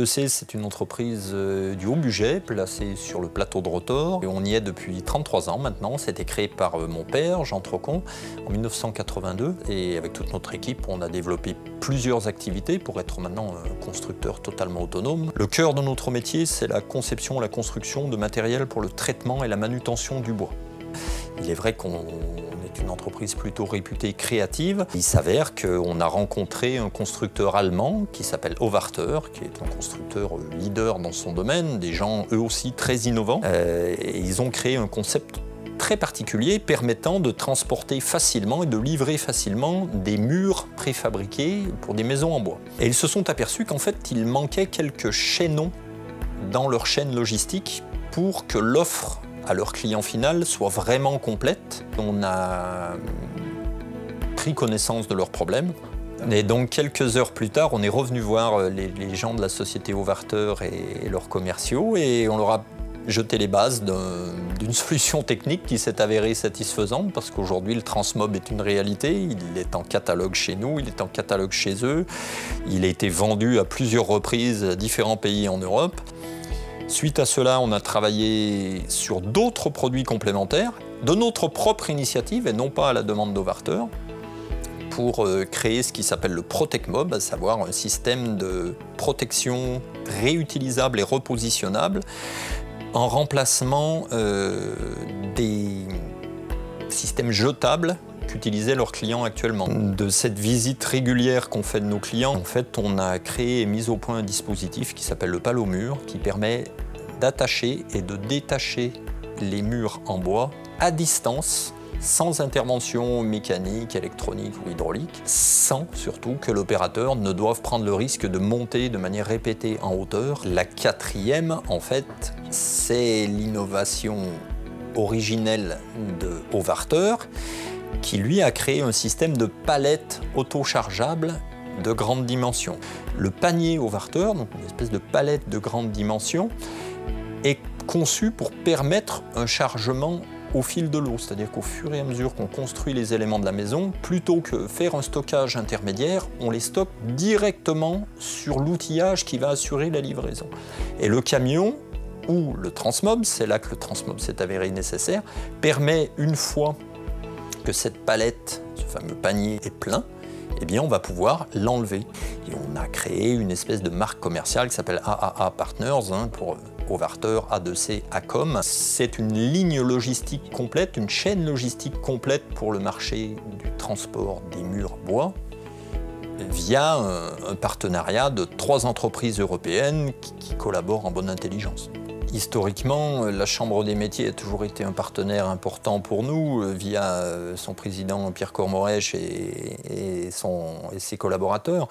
A2C, c'est une entreprise du haut budget, placée sur le plateau de Rotor. Et on y est depuis 33 ans maintenant. C'était créé par mon père, Jean Trocon, en 1982. Et avec toute notre équipe, on a développé plusieurs activités pour être maintenant un constructeur totalement autonome. Le cœur de notre métier, c'est la conception et la construction de matériel pour le traitement et la manutention du bois. Il est vrai qu'on est une entreprise plutôt réputée créative. Il s'avère qu'on a rencontré un constructeur allemand qui s'appelle Hovarter, qui est un constructeur leader dans son domaine, des gens eux aussi très innovants. Et ils ont créé un concept très particulier permettant de transporter facilement et de livrer facilement des murs préfabriqués pour des maisons en bois. Et ils se sont aperçus qu'en fait, il manquait quelques chaînons dans leur chaîne logistique pour que l'offre à leur client final soit vraiment complète. On a pris connaissance de leurs problèmes. Et donc quelques heures plus tard, on est revenu voir les gens de la société Hovarter et leurs commerciaux et on leur a jeté les bases d'une solution technique qui s'est avérée satisfaisante parce qu'aujourd'hui le Transmob est une réalité, il est en catalogue chez nous, il est en catalogue chez eux, il a été vendu à plusieurs reprises à différents pays en Europe. Suite à cela, on a travaillé sur d'autres produits complémentaires, de notre propre initiative et non pas à la demande d'Hovarter, pour créer ce qui s'appelle le ProtecMob, à savoir un système de protection réutilisable et repositionnable en remplacement des systèmes jetables qu'utilisaient leurs clients actuellement. De cette visite régulière qu'on fait de nos clients, en fait, on a créé et mis au point un dispositif qui s'appelle le pal-au-mur, qui permet d'attacher et de détacher les murs en bois à distance, sans intervention mécanique, électronique ou hydraulique, sans surtout que l'opérateur ne doive prendre le risque de monter de manière répétée en hauteur. La quatrième, en fait, c'est l'innovation originelle de Hovarter, qui lui a créé un système de palettes auto-chargeables de grande dimension. Le panier Hovarter, donc une espèce de palette de grande dimension, est conçu pour permettre un chargement au fil de l'eau, c'est-à-dire qu'au fur et à mesure qu'on construit les éléments de la maison, plutôt que faire un stockage intermédiaire, on les stocke directement sur l'outillage qui va assurer la livraison. Et le camion ou le Transmob, c'est là que le Transmob s'est avéré nécessaire, permet une fois que cette palette, ce fameux panier est plein, eh bien on va pouvoir l'enlever. Et on a créé une espèce de marque commerciale qui s'appelle AAA Partners, pour Hovarter, A2C, Acom. C'est une ligne logistique complète, une chaîne logistique complète pour le marché du transport des murs bois, via un partenariat de 3 entreprises européennes qui collaborent en bonne intelligence. Historiquement, la Chambre des métiers a toujours été un partenaire important pour nous, via son président Pierre Cormorèche et ses collaborateurs.